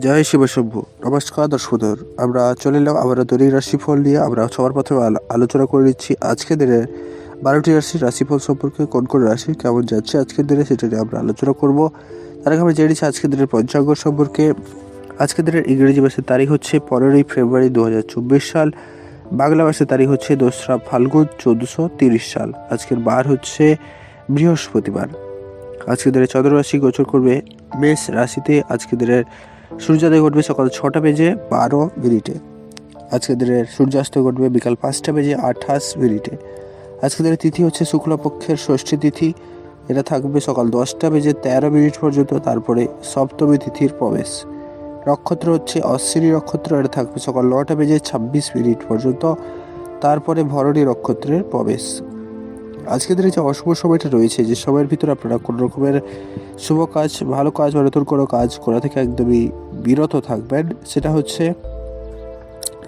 জয় শিবশম্ভ। নমস্কার দর্শকদের, আমরা চলে এলাম আবারও দৈনিক রাশিফল নিয়ে। আমরা সবার প্রথমে আলোচনা করে নিচ্ছি আজকের দিনের 12টি রাশির রাশিফল সম্পর্কে। কোন কোন রাশি কেমন যাচ্ছে আজকের দিনে সেটা নিয়ে আমরা আলোচনা করব। তার আগে আমরা জেনে নিচ্ছি আজকের দিনের পঞ্চাঙ্গ সম্পর্কে। আজকের দিনের ইংরেজি মাসের তারিখ হচ্ছে 15ই ফেব্রুয়ারি 2024 সাল। বাংলা মাসের তারিখ হচ্ছে 2রা ফাল্গুন 1430 সাল। আজকের বার হচ্ছে বৃহস্পতিবার। আজকের দিনে চন্দ্র রাশি গোচর করবে মেষ রাশিতে। আজকের দিনের সূর্যোদয় ঘটবে সকাল 6টা বেজে 12 মিনিটে। আজকের দিনের সূর্যাস্ত ঘটবে বিকাল 5টা বেজে 28 মিনিটে। আজকের দিনের তিথি হচ্ছে শুক্লপক্ষের ষষ্ঠী তিথি। এটা থাকবে সকাল 10টা বেজে 13 মিনিট পর্যন্ত। তারপরে সপ্তমী তিথির প্রবেশ। নক্ষত্র হচ্ছে অশ্বিনী নক্ষত্র। এটা থাকবে সকাল 9টা বেজে 26 মিনিট পর্যন্ত। তারপরে ভরণী নক্ষত্রের প্রবেশ। আজকের দিনে যে অশুভ সময়টা রয়েছে, যে সময়ের ভিতরে আপনারা কোনো রকমের শুভ কাজ, ভালো কাজ বা নতুন কোনো কাজ করা থেকে একদমই বিরত থাকবেন, সেটা হচ্ছে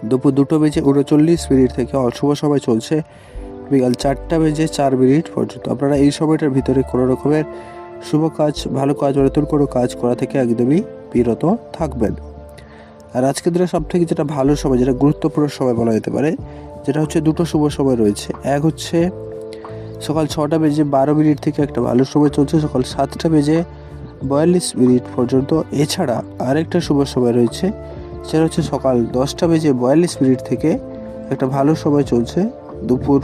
দুপুর 2টো বেজে 39 মিনিট থেকে অশুভ সময় চলছে বিকাল 4টা বেজে 4 মিনিট পর্যন্ত। আপনারা এই সময়টার ভিতরে কোনো রকমের শুভ কাজ, ভালো কাজ বা নতুন কোনো কাজ করা থেকে একদমই বিরত থাকবেন। আর আজকের দিনে সব থেকে যেটা ভালো সময়, যেটা গুরুত্বপূর্ণ সময় বলা যেতে পারে, যেটা হচ্ছে দুটো শুভ সময় রয়েছে। এক হচ্ছে সকাল 6টা বেজে 12 মিনিট থেকে একটা ভালো সময় চলছে সকাল 7টা বেজে 42 মিনিট পর্যন্ত। এছাড়া আরেকটা শুভ সময় রয়েছে, সেটা হচ্ছে সকাল 10টা বেজে 42 মিনিট থেকে একটা ভালো সময় চলছে দুপুর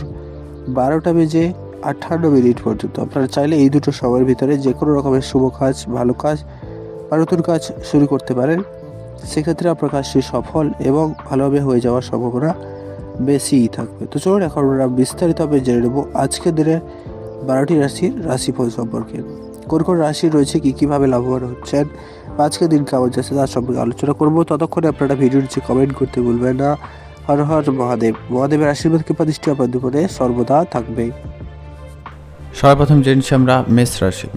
12টা বেজে 58 মিনিট পর্যন্ত। আপনারা চাইলে এই দুটো সময়ের ভিতরে যে কোনো রকমের শুভ কাজ, ভালো কাজ বা নতুন কাজ শুরু করতে পারেন। সেক্ষেত্রে আপনার কাজটি সফল এবং ভালোভাবে হয়ে যাওয়ার সম্ভাবনা বেশিই থাকবে। তো চলুন এখন আমরা বিস্তারিতভাবে জেনে নেব আজকের দিনের 12টি রাশির রাশিফল সম্পর্কে। কোন কোন রাশি রয়েছে, কীভাবে লাভবান হচ্ছেন, আজকের দিন কেমন যাচ্ছে তার সম্পর্কে আলোচনা করব। ততক্ষণে আপনারা ভিডিও নিচে কমেন্ট করতে ভুলবেন না। হর হর মহাদেব। মহাদেবের আশীর্বাদ কৃপা দৃষ্টি আপনাদের উপরে সর্বদা থাকবে। সর্বপ্রথম জেনেছি আমরা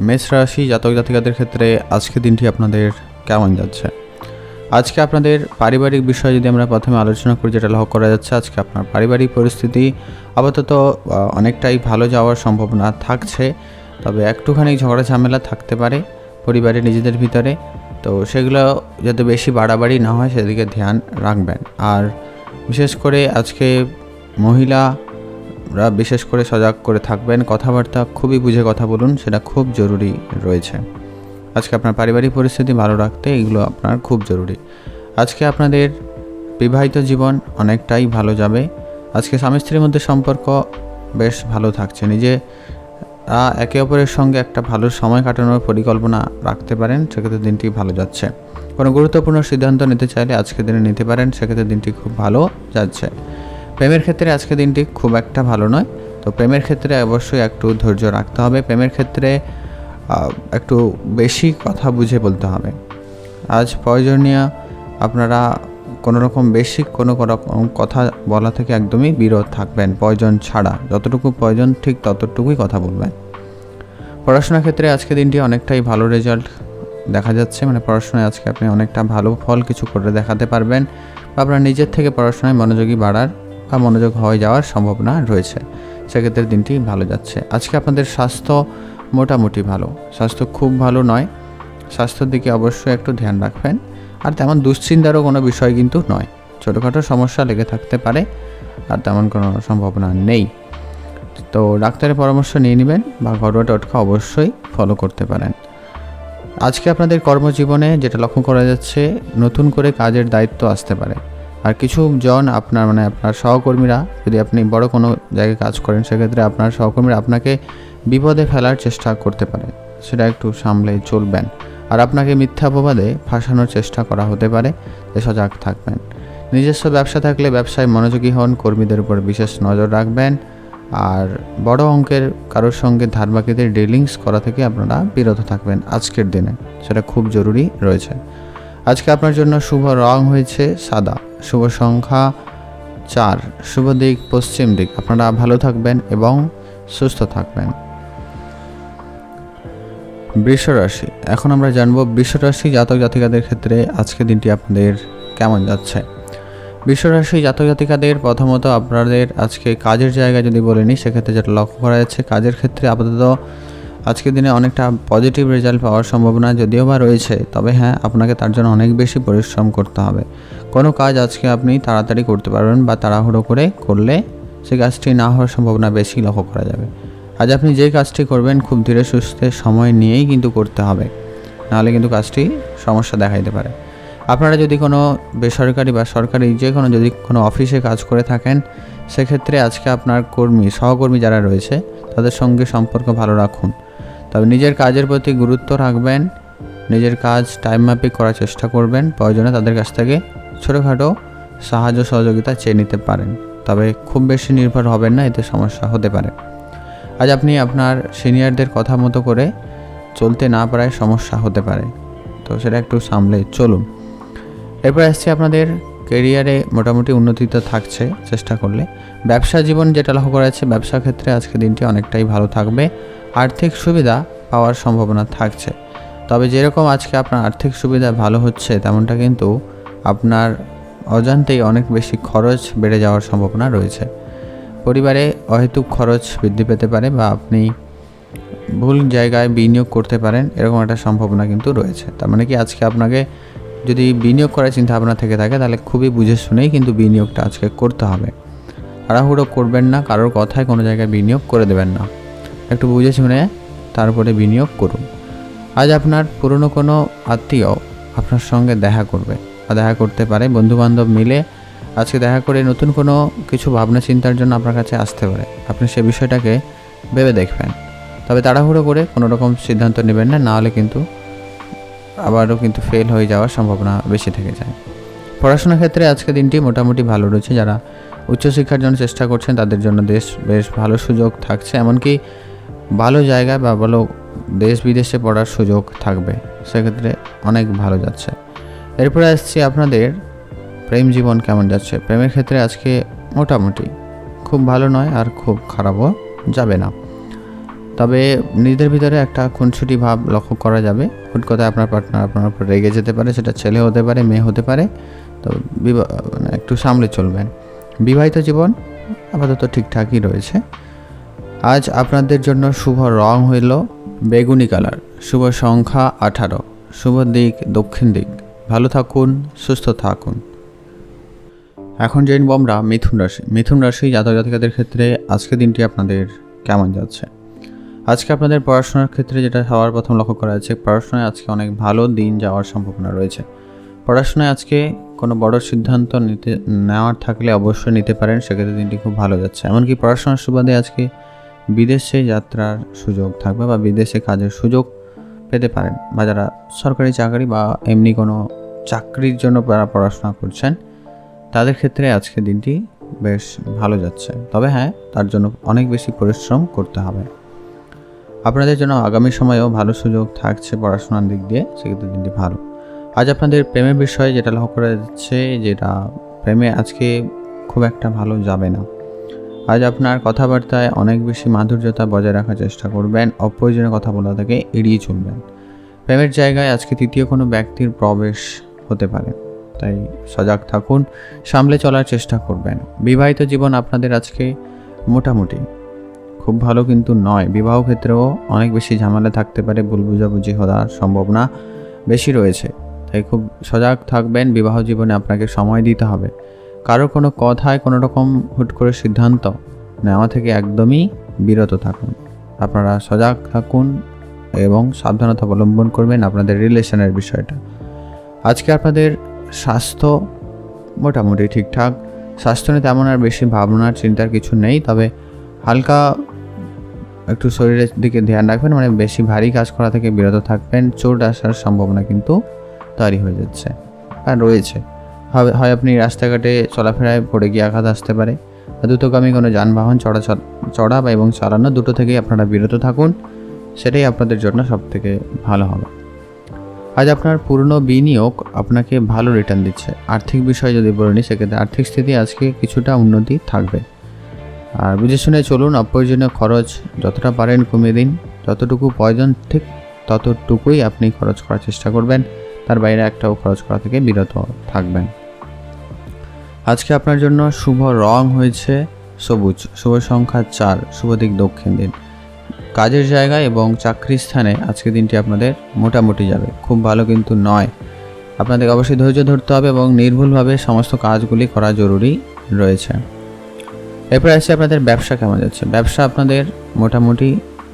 মেষ রাশি জাতক জাতিকাদের ক্ষেত্রে আজকের দিনটি আপনাদের কেমন যাচ্ছে। আজকে আপনাদের পারিবারিক বিষয় যদি আমরা প্রথমে আলোচনা করি, যেটা লক্ষ্য করা যাচ্ছে আজকে আপনার পারিবারিক পরিস্থিতি আপাতত অনেকটাই ভালো যাওয়ার সম্ভাবনা থাকছে। তবে একটুখানি ঝগড়া ঝামেলা থাকতে পারে পরিবারের নিজেদের ভিতরে, তো সেগুলো যাতে বেশি বাড়াবাড়ি না হয় সেদিকে ধ্যান রাখবেন। আর বিশেষ করে আজকে মহিলারা বিশেষ করে সজাগ করে থাকবেন, কথাবার্তা খুবই বুঝে কথা বলুন, সেটা খুব জরুরি রয়েছে। আজকে আপনার পারিবারিক পরিস্থিতি ভালো রাখতে এগুলো আপনার খুব জরুরি। আজকে আপনাদের বিবাহিত জীবন অনেকটাই ভালো যাবে। আজকে স্বামী স্ত্রীর মধ্যে সম্পর্ক বেশ ভালো থাকছে। একে অপরের সঙ্গে একটা ভালো সময় কাটানোর পরিকল্পনা রাখতে পারেন, সেক্ষেত্রে দিনটি ভালো যাচ্ছে। কোনো গুরুত্বপূর্ণ সিদ্ধান্ত নিতে চাইলে আজকের দিনে নিতে পারেন, সেক্ষেত্রে দিনটি খুব ভালো যাচ্ছে। প্রেমের ক্ষেত্রে আজকে দিনটি খুব একটা ভালো নয়। তো প্রেমের ক্ষেত্রে অবশ্যই একটু ধৈর্য রাখতে হবে। প্রেমের ক্ষেত্রে একটু বেশি কথা বুঝে বলতে হবে। আজ প্রয়োজনীয় আপনারা কোনোরকম বেশি কোনো রকম কথা বলা থেকে একদমই বিরত থাকবেন, প্রয়োজন ছাড়া। যতটুকু প্রয়োজন ঠিক ততটুকুই কথা বলবেন। পড়াশোনার ক্ষেত্রে আজকে দিনটি অনেকটাই ভালো রেজাল্ট দেখা যাচ্ছে, মানে পড়াশোনায় আজকে আপনি অনেকটা ভালো ফল কিছু করে দেখাতে পারবেন, বা আপনার নিজের থেকে পড়াশোনায় মনোযোগী বাড়ার বা মনোযোগ হয়ে যাওয়ার সম্ভাবনা রয়েছে। সেক্ষেত্রে দিনটি ভালো যাচ্ছে। আজকে আপনাদের স্বাস্থ্য মোটামুটি ভালো, স্বাস্থ্য খুব ভালো নয়। স্বাস্থ্যের দিকে অবশ্যই একটু ধ্যান রাখবেন। আর তেমন দুশ্চিন্তারও কোনো বিষয় কিন্তু নয়। ছোটোখাটো সমস্যা লেগে থাকতে পারে, আর তেমন কোনো সম্ভাবনা নেই। তো ডাক্তারের পরামর্শ নিয়ে নেবেন বা ঘরোয়া টোটকা অবশ্যই ফলো করতে পারেন। আজকে আপনাদের কর্মজীবনে যেটা লক্ষ্য করা যাচ্ছে, নতুন করে কাজের দায়িত্ব আসতে পারে। আর কিছু জন আপনার সহকর্মীরা, যদি আপনি বড় কোনো জায়গায় কাজ করেন, সেক্ষেত্রে আপনার সহকর্মীরা আপনাকে বিপদে ফেলার চেষ্টা করতে পারে, সেটা একটু সামলে চলবেন। আর আপনাকে মিথ্যা অপবাদে ফাঁসানোর চেষ্টা করা হতে পারে, সজাগ থাকবেন। নিজস্ব ব্যবসা থাকলে ব্যবসায় মনোযোগী হন, কর্মীদের উপর বিশেষ নজর রাখবেন। আর বড় অঙ্কের কারোর সঙ্গে ধার বাকিদের ডিলিংস করা থেকে আপনারা বিরত থাকবেন আজকের দিনে, সেটা খুব জরুরি রয়েছে। আজকে আপনার জন্য শুভ রং হয়েছে সাদা, শুভ সংখ্যা 4, শুভ দিক পশ্চিম দিক। আপনারা ভালো থাকবেন এবং সুস্থ থাকবেন। বৃষ রাশি, এখন আমরা জানবো বৃষ রাশি জাতক জাতিকাদের ক্ষেত্রে আজকে দিনটি আপনাদের কেমন যাচ্ছে। বৃষ রাশি জাতক জাতিকাদের প্রথমত আপনাদের আজকে কাজের জায়গায় যদি বলে নিই, সেক্ষেত্রে যেটা লক্ষ্য করা যাচ্ছে, কাজের ক্ষেত্রে আপাতত আজকের দিনে অনেকটা পজিটিভ রেজাল্ট পাওয়ার সম্ভাবনা যদিও বা রয়েছে, তবে হ্যাঁ, আপনাকে তার জন্য অনেক বেশি পরিশ্রম করতে হবে। কোনো কাজ আজকে আপনি তাড়াতাড়ি করতে পারবেন বা তাড়াহুড়ো করে করলে সেই কাজটি না হওয়ার সম্ভাবনা বেশি লক্ষ্য করা যাবে। আজ আপনি যে কাজটি করবেন খুব ধীরে সুস্থে সময় নিয়েই কিন্তু করতে হবে, নাহলে কিন্তু কাজটি সমস্যা দেখা দিতে পারে। আপনারা যদি কোনো বেসরকারি বা সরকারি যে কোনো যদি কোনো অফিসে কাজ করে থাকেন, সেক্ষেত্রে আজকে আপনার সহকর্মী যারা রয়েছে তাদের সঙ্গে সম্পর্ক ভালো রাখুন। তবে নিজের কাজের প্রতি গুরুত্ব রাখবেন, নিজের কাজ টাইম মাফিক করার চেষ্টা করবেন। প্রয়োজনে তাদের কাছ থেকে ছোটোখাটো সাহায্য সহযোগিতা চেয়ে নিতে পারেন, তবে খুব বেশি নির্ভর হবেন না, এতে সমস্যা হতে পারে। আজ আপনি আপনার সিনিয়রদের কথা মতো করে চলতে না পারায় সমস্যা হতে পারে, তো সেটা একটু সামলে চলুন। এরপর আসছে আপনাদের কেরিয়ারে মোটামুটি উন্নতি তো থাকছে চেষ্টা করলে। ব্যবসা জীবন যেটা লক্ষ্য করা যাচ্ছে, ব্যবসা ক্ষেত্রে আজকে দিনটি অনেকটাই ভালো থাকবে। আর্থিক সুবিধা পাওয়ার সম্ভাবনা থাকছে, তবে যেরকম আজকে আপনার আর্থিক সুবিধা ভালো হচ্ছে, তেমনটা কিন্তু আপনার অজান্তেই অনেক বেশি খরচ বেড়ে যাওয়ার সম্ভাবনা রয়েছে। পরিবারে অহেতুক খরচ বৃদ্ধি পেতে পারে বা আপনি ভুল জায়গায় বিনিয়োগ করতে পারেন, এরকম একটা সম্ভাবনা কিন্তু রয়েছে। তার মানে কি, আজকে আপনাকে যদি বিনিয়োগ করার চিন্তা ভাবনা থেকে থাকে, তাহলে খুবই বুঝে শুনেই কিন্তু বিনিয়োগটা আজকে করতে হবে। তাড়াহুড়ো করবেন না, কারোর কথায় কোনো জায়গায় বিনিয়োগ করে দেবেন না, একটু বুঝে শুনে তারপরে বিনিয়োগ করুন। আজ আপনার পুরনো কোনো আত্মীয় আপনার সঙ্গে দেখা করবে বা দেখা করতে পারে, বন্ধুবান্ধব মিলে আজকে দেখা করে নতুন কোনো কিছু ভাবনা চিন্তার জন্য আপনার কাছে আসতে পারে। আপনি সে বিষয়টাকে ভেবে দেখবেন, তবে তাড়াহুড়ো করে কোনো রকম সিদ্ধান্ত নেবেন না, নাহলে কিন্তু আবারও কিন্তু ফেল হয়ে যাওয়ার সম্ভাবনা বেশি থেকে যায়। পড়াশোনার ক্ষেত্রে আজকে দিনটি মোটামুটি ভালো রয়েছে। যারা উচ্চশিক্ষার জন্য চেষ্টা করছেন তাদের জন্য বেশ ভালো সুযোগ থাকছে, এমনকি ভালো জায়গায় বা ভালো দেশ বিদেশে পড়ার সুযোগ থাকবে, সেক্ষেত্রে অনেক ভালো যাচ্ছে। এরপরে আসছি আপনাদের প্রেম জীবন কেমন যাচ্ছে। প্রেমের ক্ষেত্রে আজকে মোটামুটি খুব ভালো নয়, আর খুব খারাপও যাবে না, তবে নিজেদের ভিতরে একটা খুনসুটি ভাব লক্ষ্য করা যাবে। হুট কথা আপনার পার্টনার আপনার উপর রেগে যেতে পারে, সেটা ছেলে হতে পারে, মেয়ে হতে পারে, তো একটু সামলে চলবেন। বিবাহিত জীবন আপাতত ঠিকঠাকই রয়েছে। আজ আপনাদের জন্য শুভ রং হইল বেগুনি কালার, শুভ সংখ্যা 18, শুভ দিক দক্ষিণ দিক। ভালো থাকুন, সুস্থ থাকুন। এখন জেনব আমরা মিথুন রাশি। মিথুন রাশি জাতক জাতিকাদের ক্ষেত্রে আজকের দিনটি আপনাদের কেমন যাচ্ছে। আজকে আপনাদের পড়াশোনার ক্ষেত্রে যেটা সবার প্রথম লক্ষ্য করা যাচ্ছে, পড়াশোনায় আজকে অনেক ভালো দিন যাওয়ার সম্ভাবনা রয়েছে। পড়াশোনায় আজকে কোনো বড় সিদ্ধান্ত নেওয়ার থাকলে অবশ্যই নিতে পারেন, সেক্ষেত্রে দিনটি খুব ভালো যাচ্ছে। এমনকি পড়াশোনার সুবাদে আজকে বিদেশে যাত্রার সুযোগ থাকবে বা বিদেশে কাজের সুযোগ পেতে পারেন, বা যারা সরকারি চাকরি বা এমনি কোনো চাকরির জন্য যারা পড়াশোনা করছেন তাদের ক্ষেত্রে আজকে দিনটি বেশ ভালো যাচ্ছে। তবে হ্যাঁ, তার জন্য অনেক বেশি পরিশ্রম করতে হবে। আপনাদের জন্য আগামী সময়েও ভালো সুযোগ থাকছে পড়াশোনার দিক দিয়ে, সেক্ষেত্রে দিনটি ভালো। আজ আপনাদের প্রেমের বিষয়ে যেটা লক্ষ্য করা যাচ্ছে, যেটা প্রেমে আজকে খুব একটা ভালো যাবে না। আজ আপনার কথাবার্তায় অনেক বেশি মাধুর্যতা বজায় রাখার চেষ্টা করবেন, অপ্রয়োজনীয় কথা বলা থেকে এড়িয়ে চলবেন। প্রেমের জায়গায় আজকে তৃতীয় কোনো ব্যক্তির প্রবেশ হতে পারে, তাই সজাগ থাকুন, সামলে চলার চেষ্টা করবেন। বিবাহিত জীবন আপনাদের আজকে মোটামুটি খুব ভালো কিন্তু নয়। বিবাহ ক্ষেত্রেও অনেক বেশি ঝামেলা থাকতে পারে, ভুল বুঝাবুঝি হওয়ার সম্ভাবনা বেশি রয়েছে, তাই খুব সজাগ থাকবেন। বিবাহ জীবনে আপনাকে সময় দিতে হবে। কারো কোনো কথায় কোনো রকম হুট করে সিদ্ধান্ত নেওয়া থেকে একদমই বিরত থাকুন। আপনারা সজাগ থাকুন এবং সাবধানতা অবলম্বন করবেন আপনাদের রিলেশনের বিষয়টা। আজকে আপনাদের স্বাস্থ্য মোটামুটি ঠিকঠাক। স্বাস্থ্য নিয়ে তেমন আর বেশি ভাবনার চিন্তার কিছু নেই, তবে হালকা একটু শরীরের দিকে ধ্যান রাখবেন, মানে বেশি ভারী কাজ করা থেকে বিরত থাকবেন। চোট আসার সম্ভাবনা কিন্তু তৈরি হয়ে যাচ্ছে আর রয়েছে। হয় আপনি রাস্তাঘাটে চলাফেরায় পড়ে গিয়ে আঘাত আসতে পারে, দ্রুতগামী কোনো যানবাহন চড়া বা এবং চালানো দুটো থেকেই আপনারা বিরত থাকুন, সেটাই আপনাদের জন্য সবথেকে ভালো হবে। আজ আপনার পুরনো বিনিয়োগ আপনাকে ভালো রিটার্ন দিচ্ছে। আর্থিক বিষয় যদি বলে নিই, সেক্ষেত্রে আর্থিক স্থিতি আজকে কিছুটা উন্নতি থাকবে। আর বুঝে শুনে চলুন, অপ্রয়োজনীয় খরচ যতটা পারেন কমিয়ে দিন। যতটুকু প্রয়োজন ঠিক ততটুকুই আপনি খরচ করার চেষ্টা করবেন, তার বাইরে একটাও খরচ করা থেকে বিরত থাকবেন। আজকে আপনার জন্য শুভ রং হয়েছে সবুজ, শুভ সংখ্যা 4, শুভ দিক দক্ষিণ দিন। কাজের জায়গায় এবং চাকরি স্থানে আজকের দিনটি আপনাদের মোটামুটি যাবে, খুব ভালো কিন্তু নয়। আপনাদের অবশ্যই ধৈর্য ধরতে হবে এবং নির্ভুলভাবে সমস্ত কাজগুলি করা জরুরি রয়েছে। এরপর আসছে আপনাদের ব্যবসা কেমন যাচ্ছে। ব্যবসা আপনাদের মোটামুটি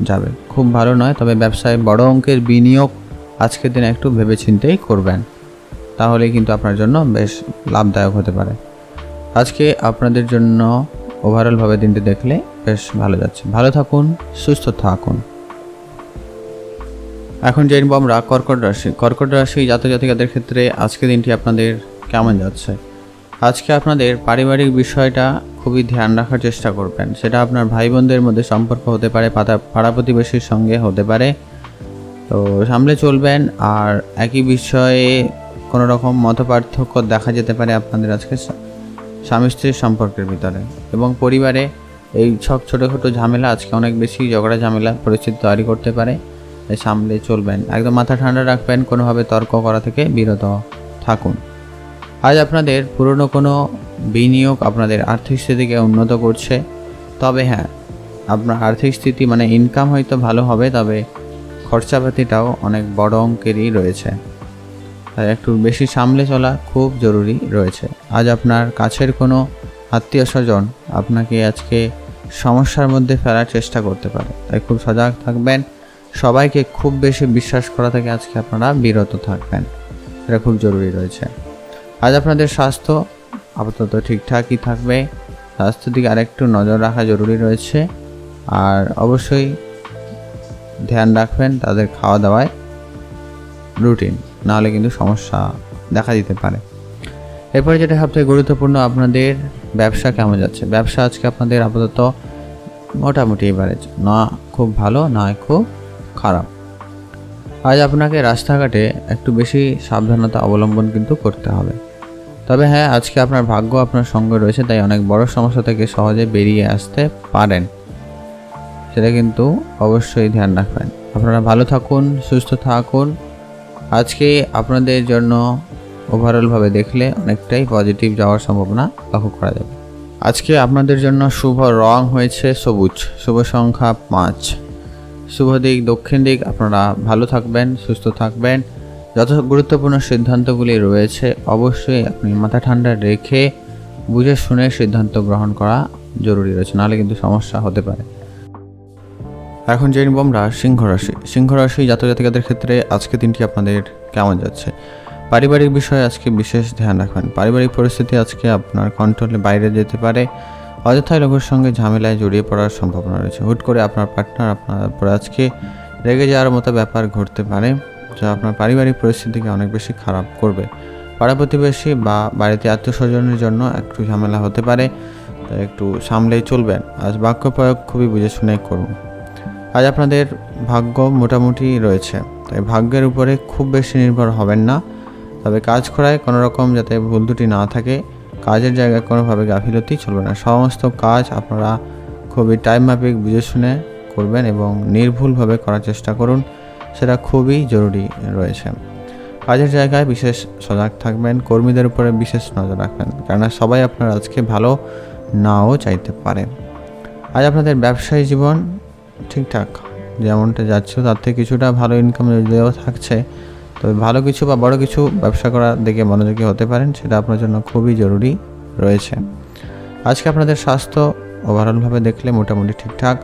যাবে, খুব ভালো নয়, তবে ব্যবসায় বড় অঙ্কের বিনিয়োগ আজকের দিনে একটু ভেবেচিন্তেই করবেন, তাহলে কিন্তু আপনার জন্য বেশ লাভদায়ক হতে পারে। আজকে আপনাদের জন্য ওভারঅলভাবে দিনটি দেখলে বেশ ভালো যাচ্ছে। ভালো থাকুন, সুস্থ থাকুন। এখন জেনব আমরা কর্কট রাশি। কর্কট রাশি জাতজাতিকাদের ক্ষেত্রে আজকে দিনটি আপনাদের কেমন যাচ্ছে। আজকে আপনাদের পারিবারিক বিষয়টা খুবই ধ্যান রাখার চেষ্টা করবেন। সেটা আপনার ভাই বোনদের মধ্যে সম্পর্ক হতে পারে, পাড়া প্রতিবেশীর সঙ্গে হতে পারে, তো সামলে চলবেন। আর একই বিষয়ে কোনো রকম মতপার্থক্য দেখা যেতে পারে আপনাদের আজকে স্বামী স্ত্রীর সম্পর্কের ভিতরে, এবং পরিবারে এই সব ছোটোখাটো ঝামেলা আজকে অনেক বেশি ঝগড়া ঝামেলা পরিস্থিতি তৈরি করতে পারে, তাই সামলে চলবেন। একদম মাথা ঠান্ডা রাখবেন, কোনোভাবে তর্ক করা থেকে বিরত থাকুন। আজ আপনাদের পুরনো কোনো বিনিয়োগ আপনাদের আর্থিক স্থিতিকে উন্নত করছে, তবে হ্যাঁ, আপনার আর্থিক স্থিতি মানে ইনকাম হয়তো ভালো হবে, তবে খরচাপাতিটাও অনেক বড় অঙ্কেরই রয়েছে, তাই একটু বেশি সামলে চলা খুব জরুরি রয়েছে। আজ আপনার কাছের কোনো আত্মীয় স্বজন আপনাকে আজকে সমস্যার মধ্যে ফেলার চেষ্টা করতে পারে, তাই খুব সজাগ থাকবেন। সবাইকে খুব বেশি বিশ্বাস করা থেকে আজকে আপনারা বিরত থাকবেন, এটা খুব জরুরি রয়েছে। আজ আপনাদের স্বাস্থ্য আপাতত ঠিকঠাকই থাকবে, স্বাস্থ্যের দিকে আরেকটু নজর রাখা জরুরি রয়েছে। আর অবশ্যই ধ্যান রাখবেন তাদের খাওয়া দাওয়ায় রুটিন, নাহলে কিন্তু সমস্যা দেখা দিতে পারে। এরপরে যেটা সবথেকে গুরুত্বপূর্ণ, আপনাদের ব্যবসা কেমন যাচ্ছে। ব্যবসা আজকে আপনাদের আপাতত মোটামুটি এবারে, না খুব ভালো না খুব খারাপ। আজ আপনাকে রাস্তাঘাটে একটু বেশি সাবধানতা অবলম্বন কিন্তু করতে হবে, তবে হ্যাঁ, আজকে আপনার ভাগ্য আপনার সঙ্গে রয়েছে, তাই অনেক বড় সমস্যা থেকে সহজে বেরিয়ে আসতে পারেন, সেটা কিন্তু অবশ্যই ধ্যান রাখবেন। আপনারা ভালো থাকুন, সুস্থ থাকুন। আজকে আপনাদের জন্য ওভারঅলভাবে দেখলে অনেকটাই পজিটিভ যাওয়ার সম্ভাবনা লক্ষ্য করা যাবে। আজকে আপনাদের জন্য শুভ রং হয়েছে সবুজ, শুভ সংখ্যা 5, শুভ দিক দক্ষিণ দিক। আপনারা ভালো থাকবেন, সুস্থ থাকবেন। যত গুরুত্বপূর্ণ সিদ্ধান্তগুলি রয়েছে অবশ্যই আপনি মাথা ঠান্ডা রেখে বুঝে শুনে সিদ্ধান্ত গ্রহণ করা জরুরি রয়েছে, নাহলে কিন্তু সমস্যা হতে পারে। এখন জেনব আমরা সিংহ রাশি। সিংহ রাশি জাতজাতিকাদের ক্ষেত্রে আজকে দিনটি আপনাদের কেমন যাচ্ছে। পারিবারিক বিষয়ে আজকে বিশেষ ধ্যান রাখবেন। পারিবারিক পরিস্থিতি আজকে আপনার কন্ট্রোলের বাইরে যেতে পারে, অযথায় লোকের সঙ্গে ঝামেলায় জড়িয়ে পড়ার সম্ভাবনা রয়েছে। হুট করে আপনার পার্টনার আপনার উপর আজকে রেগে যাওয়ার মতো ব্যাপার ঘটতে পারে, যা আপনার পারিবারিক পরিস্থিতিকে অনেক বেশি খারাপ করবে। পাড়া প্রতিবেশী বা বাড়িতে আত্মীয় স্বজনের জন্য একটু ঝামেলা হতে পারে, তাই একটু সামলেই চলবেন। আজ বাক্য প্রয়োগ খুবই বুঝে শুনে করুন। আজ আপনাদের ভাগ্য মোটামুটি রয়েছে, তাই ভাগ্যের উপরে খুব বেশি নির্ভর হবেন না, তবে কাজ করায় কোনো রকম যাতে ভুল ত্রুটি না থাকে, কাজের জায়গায় কোনোভাবে গাফিলতি চলবে না। সমস্ত কাজ আপনারা খুবই টাইম মাফিক বুঝে শুনে করবেন এবং নির্ভুলভাবে করার চেষ্টা করুন, সেটা খুবই জরুরি রয়েছে। কাজের জায়গায় বিশেষ সজাগ থাকবেন, কর্মীদের উপরে বিশেষ নজর রাখবেন, কেননা সবাই আপনার আজকে ভালো নাও চাইতে পারে। আজ আপনাদের ব্যবসায়ী জীবন ঠিকঠাক যেমনটা যাচ্ছে, তার থেকে কিছুটা ভালো ইনকাম দেওয়া থাকছে, তবে ভালো কিছু বা বড় কিছু ব্যবসা করার দিকে মনোযোগী হতে পারেন, সেটা আপনার জন্য খুবই জরুরি রয়েছে। আজকে আপনাদের স্বাস্থ্য ওভারঅলভাবে দেখলে মোটামুটি ঠিকঠাক,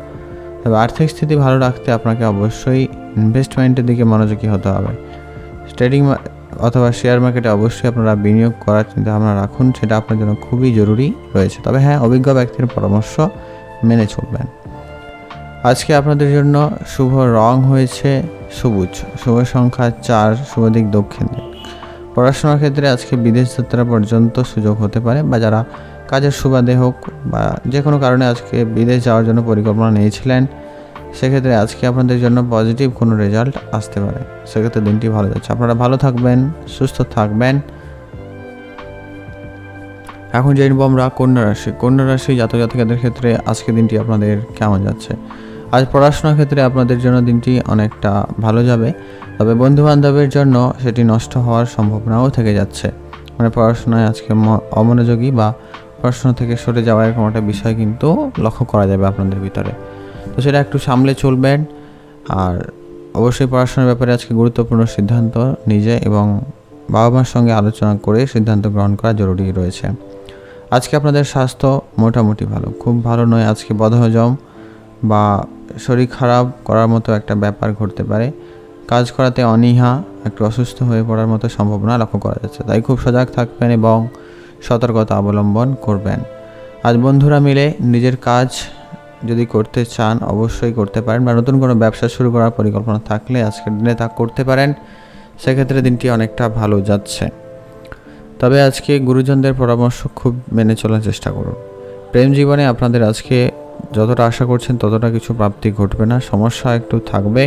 তবে আর্থিক স্থিতি ভালো রাখতে আপনাকে অবশ্যই ইনভেস্টমেন্টের দিকে মনোযোগী হতে হবে। ট্রেডিং অথবা শেয়ার মার্কেটে অবশ্যই আপনারা বিনিয়োগ করার চিন্তাভাবনা রাখুন, সেটা আপনার জন্য খুবই জরুরি রয়েছে। তবে হ্যাঁ, অভিজ্ঞ ব্যক্তির পরামর্শ মেনে চলবেন। আজকে আপনাদের জন্য শুভ রং হয়েছে সবুজ, শুভ সংখ্যা 4, শুভ দিক দক্ষিণ দিক। পড়াশোনার ক্ষেত্রে আজকে বিদেশ যাত্রা পর্যন্ত সুযোগ হতে পারে, বা যারা কাজের সুবাদে হোক বা যে কোনো কারণে আজকে বিদেশ যাওয়ার জন্য পরিকল্পনা নিয়েছিলেন, সেক্ষেত্রে আজকে আপনাদের জন্য পজিটিভ কোনো রেজাল্ট আসতে পারে, সেক্ষেত্রে দিনটি ভালো যাচ্ছে। আপনারা ভালো থাকবেন, সুস্থ থাকবেন। এখন জেনব আমরা কন্যা রাশি। কন্যা রাশি জাতজাতিকাদের ক্ষেত্রে আজকে দিনটি আপনাদের কেমন যাচ্ছে। আজ পড়াশোনার ক্ষেত্রে আপনাদের জন্য দিনটি অনেকটা ভালো যাবে, তবে বন্ধুবান্ধবের জন্য সেটি নষ্ট হওয়ার সম্ভাবনাও থেকে যাচ্ছে। মানে পড়াশোনায় আজকে অমনোযোগী বা পড়াশোনা থেকে সরে যাওয়ার এরকম একটা বিষয় কিন্তু লক্ষ্য করা যাবে আপনাদের ভিতরে। তো সেটা একটু সামলে চলবেন। আর অবশ্যই পড়াশোনার ব্যাপারে আজকে গুরুত্বপূর্ণ সিদ্ধান্ত নিজে এবং বাবা মার সঙ্গে আলোচনা করে সিদ্ধান্ত গ্রহণ করা জরুরি রয়েছে। আজকে আপনাদের স্বাস্থ্য মোটামুটি ভালো, খুব ভালো নয়। আজকে বদহজম বা শরীর খারাপ করার মতো একটা ব্যাপার ঘটতে পারে। কাজ করাতে অনীহা, একটু অসুস্থ হয়ে পড়ার মতো সম্ভাবনা লক্ষ্য করা যাচ্ছে। তাই খুব সজাগ থাকবেন এবং সতর্কতা অবলম্বন করবেন। আজ বন্ধুরা মিলে নিজের কাজ যদি করতে চান অবশ্যই করতে পারেন, বা নতুন কোনো ব্যবসা শুরু করার পরিকল্পনা থাকলে আজকের দিনে তা করতে পারেন। সেক্ষেত্রে দিনটি অনেকটা ভালো যাচ্ছে। তবে আজকে গুরুজনদের পরামর্শ খুব মেনে চলার চেষ্টা করুন। প্রেম জীবনে আপনাদের আজকে যতটা আশা করছেন ততটা কিছু প্রাপ্তি ঘটবে না, সমস্যা একটু থাকবে,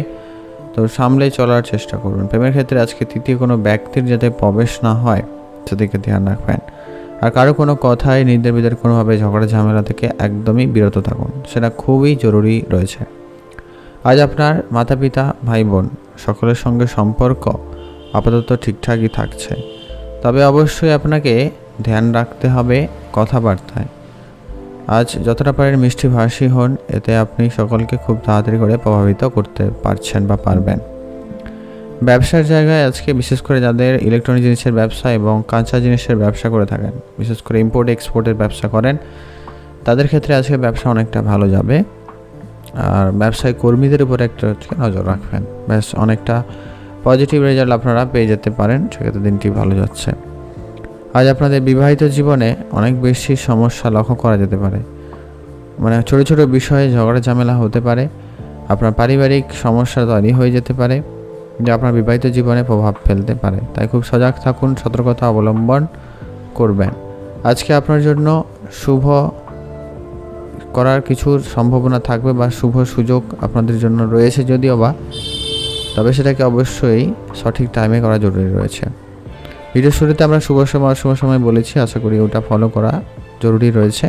তো সামলে চলার চেষ্টা করুন। প্রেমের ক্ষেত্রে আজকে তৃতীয় কোনো ব্যক্তির যাতে প্রবেশ না হয় সেদিকে ধ্যান রাখবেন। আর কারো কোনো কথায় নিজেদের ভিতরে কোনোভাবে ঝগড়া ঝামেলা থেকে একদমই বিরত থাকুন, সেটা খুবই জরুরি রয়েছে। আজ আপনার মাতা পিতা ভাই বোন সকলের সঙ্গে সম্পর্ক আপাতত ঠিকঠাকই থাকছে, তবে অবশ্যই আপনাকে ধ্যান রাখতে হবে কথাবার্তায়। আজ যতটা পারেন মিষ্টি ভাষী হন, এতে আপনি সকলকে খুব তাড়াতাড়ি করে প্রভাবিত করতে পারছেন বা পারবেন। ব্যবসার জায়গায় আজকে বিশেষ করে যাদের ইলেকট্রনিক জিনিসের ব্যবসা এবং কাঁচা জিনিসের ব্যবসা করে থাকেন, বিশেষ করে ইম্পোর্ট এক্সপোর্টের ব্যবসা করেন, তাদের ক্ষেত্রে আজকে ব্যবসা অনেকটা ভালো যাবে। আর ব্যবসায়ী কর্মীদের উপরে একটা নজর রাখবেন, ব্যাস অনেকটা পজিটিভ রেজাল্ট আপনারা পেয়ে যেতে পারেন। সেক্ষেত্রে দিনটি ভালো যাচ্ছে। আজ আপনাদের বিবাহিত জীবনে অনেক বেশি সমস্যা লক্ষ্য করা যেতে পারে, মানে ছোটো ছোটো বিষয়ে ঝগড়া ঝামেলা হতে পারে, আপনার পারিবারিক সমস্যা তৈরি হয়ে যেতে পারে, যা আপনার বিবাহিত জীবনে প্রভাব ফেলতে পারে। তাই খুব সজাগ থাকুন, সতর্কতা অবলম্বন করবেন। আজকে আপনার জন্য শুভ করার কিছু সম্ভাবনা থাকবে বা শুভ সুযোগ আপনাদের জন্য রয়েছে যদিও বা, তবে সেটাকে অবশ্যই সঠিক টাইমে করা জরুরি রয়েছে। ভিডিও শুরুতে আমরা শুভ সময় বলেছি, আশা করি ওটা ফলো করা জরুরি রয়েছে,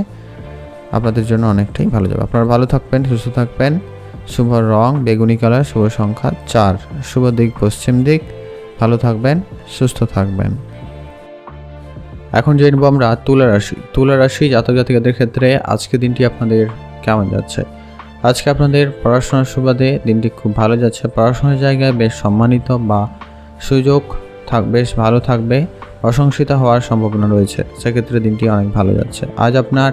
আপনাদের জন্য অনেকটাই ভালো যাবে। আপনারা ভালো থাকবেন, সুস্থ থাকবেন। শুভ রং বেগুনি কালার, শুভ সংখ্যা 4, শুভ দিক পশ্চিম দিক। ভালো থাকবেন, সুস্থ থাকবেন। এখন জেনব আমরা তুলা রাশি জাতক জাতিকাদের ক্ষেত্রে আজকে দিনটি আপনাদের কেমন যাচ্ছে। আজকে আপনাদের পড়াশোনার সুবাদে দিনটি খুব ভালো যাচ্ছে। পড়াশোনার জায়গায় বেশ সম্মানিত বা সুযোগ বেশ ভালো থাকবে, প্রশংসিত হওয়ার সম্ভাবনা রয়েছে। সেক্ষেত্রে দিনটি অনেক ভালো যাচ্ছে। আজ আপনার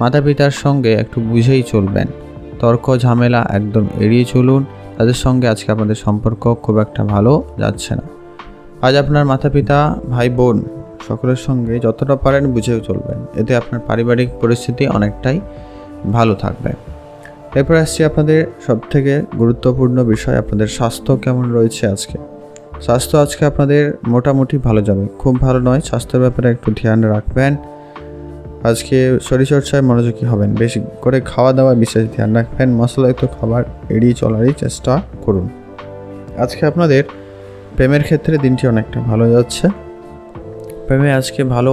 মাতা পিতার সঙ্গে একটু বুঝেই চলবেন, তর্ক ঝামেলা একদম এড়িয়ে চলুন। তাদের সঙ্গে আজকে আপনাদের সম্পর্ক খুব একটা ভালো যাচ্ছে না। আজ আপনার মাতা পিতা ভাই বোন সকলের সঙ্গে যতটা পারেন বুঝেও চলবেন, এতে আপনার পারিবারিক পরিস্থিতি অনেকটাই ভালো থাকবে। এরপর আসছি আপনাদের সবথেকে গুরুত্বপূর্ণ বিষয়, আপনাদের স্বাস্থ্য কেমন রয়েছে আজকে। স্বাস্থ্য আজকে আপনাদের মোটামুটি ভালো যাবে, খুব ভালো নয়। স্বাস্থ্যের ব্যাপারে একটু ধ্যান রাখবেন। আজকে শরীরচর্চায় মনোযোগী হবেন, বেশি করে খাওয়া দাওয়া বিশেষ ধ্যান রাখবেন। মশলাযুক্ত খাবার এড়িয়ে চলারই চেষ্টা করুন। আজকে আপনাদের প্রেমের ক্ষেত্রে দিনটি অনেকটা ভালো যাচ্ছে। প্রেমে আজকে ভালো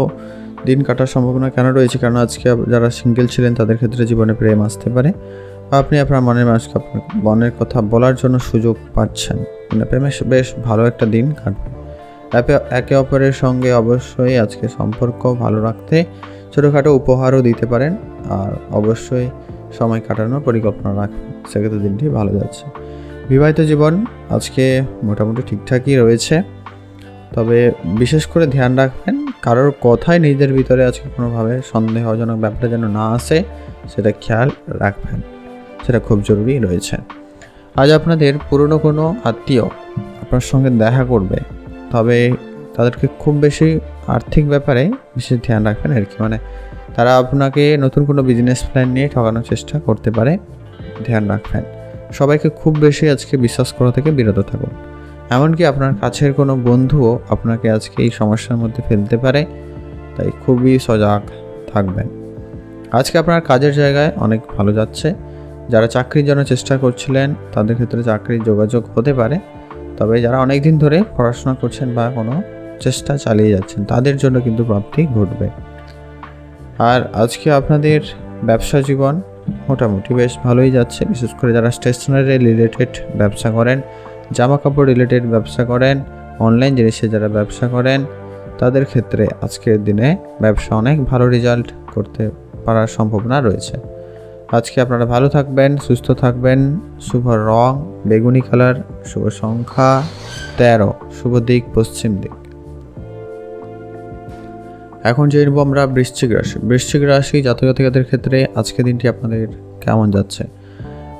দিন কাটার সম্ভাবনা কেন রয়েছে, কারণ আজকে যারা সিঙ্গেল ছিলেন তাদের ক্ষেত্রে জীবনে প্রেম আসতে পারে, বা আপনি আপনার মনের মানুষকে আপনার মনের কথা বলার জন্য সুযোগ পাচ্ছেন। প্রেমে বেশ ভালো একটা দিন কাটবে। একে অপরের সঙ্গে অবশ্যই আজকে সম্পর্ক ভালো রাখতে ছোটোখাটো উপহারও দিতে পারেন, আর অবশ্যই সময় কাটানোর পরিকল্পনা রাখবেন। সেক্ষেত্রে দিনটি ভালো যাচ্ছে। বিবাহিত জীবন আজকে মোটামুটি ঠিকঠাকই রয়েছে, তবে বিশেষ করে ধ্যান রাখবেন কারোর কথায় নিজেদের ভিতরে আজকে কোনোভাবে সন্দেহজনক ব্যাপারটা যেন না আসে, সেটা খেয়াল রাখবেন, সেটা খুব জরুরি রয়েছে। আজ আপনাদের পুরনো কোনো আত্মীয় আপনার সঙ্গে দেখা করবে, তবে তাদেরকে খুব বেশি আর্থিক ব্যাপারে বিশেষ ধ্যান রাখবেন আর কি, মানে তারা আপনাকে নতুন কোনো বিজনেস প্ল্যান নিয়ে ঠকানোর চেষ্টা করতে পারে, ধ্যান রাখবেন। সবাইকে খুব বেশি আজকে বিশ্বাস করা থেকে বিরত থাকুন। এমনকি আপনার কাছের কোনো বন্ধুও আপনাকে আজকে এই সমস্যার মধ্যে ফেলতে পারে, তাই খুবই সজাগ থাকবেন। আজকে আপনার কাজের জায়গায় অনেক ভালো যাচ্ছে। যারা চাকরির জন্য চেষ্টা করছিলেন তাদের ক্ষেত্রে চাকরির যোগাযোগ হতে পারে, তবে যারা অনেক দিন ধরে পড়াশোনা করছেন বা কোনো চেষ্টা চালিয়ে যাচ্ছেন তাদের জন্য কিন্তু প্রাপ্তি ঘটবে। আর আজকে আপনাদের ব্যবসা জীবন মোটামুটি বেশ ভালোই যাচ্ছে, বিশেষ করে যারা স্টেশনারি রিলেটেড ব্যবসা করেন, জামা কাপড় রিলেটেড ব্যবসা করেন, অনলাইন জিনিসে যারা ব্যবসা করেন, তাদের ক্ষেত্রে আজকের দিনে ব্যবসা অনেক ভালো রেজাল্ট করতে পারার সম্ভাবনা রয়েছে। আজকে আপনারা ভালো থাকবেন, সুস্থ থাকবেন। শুভ রং বেগুনি কালার, শুভ সংখ্যা 13, শুভ দিক পশ্চিম দিক। এখন জেনব আমরা বৃশ্চিক রাশি। বৃশ্চিক রাশি জাতক জাতিকাদের ক্ষেত্রে আজকে দিনটি আপনাদের কেমন যাচ্ছে।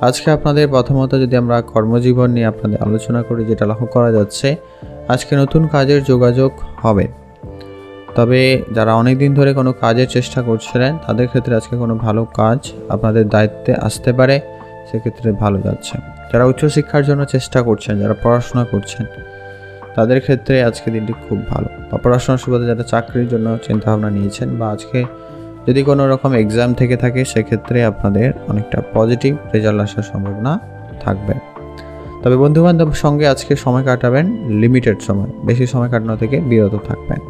আজকে আপনাদের প্রথমত যদি আমরা কর্মজীবন নিয়ে আপনাদের আলোচনা করি, যেটা লক্ষ্য করা যাচ্ছে আজকে নতুন কাজের যোগাযোগ হবে। তবে যারা অনেক দিন ধরে কোনো কাজের চেষ্টা করছিলেন তাদের ক্ষেত্রে আজকে কোনো ভালো কাজ আপনাদের দায়িত্বে আসতে পারে, সেক্ষেত্রে ভালো যাচ্ছে। যারা উচ্চশিক্ষার জন্য চেষ্টা করছেন, যারা পড়াশোনা করছেন তাদের ক্ষেত্রে আজকে দিনটি খুব ভালো। বা পড়াশোনার সুবাদে যারা চাকরির জন্য চিন্তাভাবনা নিয়েছেন বা আজকে যদি কোনো রকম এক্সাম থেকে থাকে সেক্ষেত্রে আপনাদের অনেকটা পজিটিভ রেজাল্ট আসার সম্ভাবনা থাকবে। তবে বন্ধুবান্ধবের সঙ্গে আজকে সময় কাটাবেন লিমিটেড সময়, বেশি সময় কাটানো থেকে বিরত থাকবেন।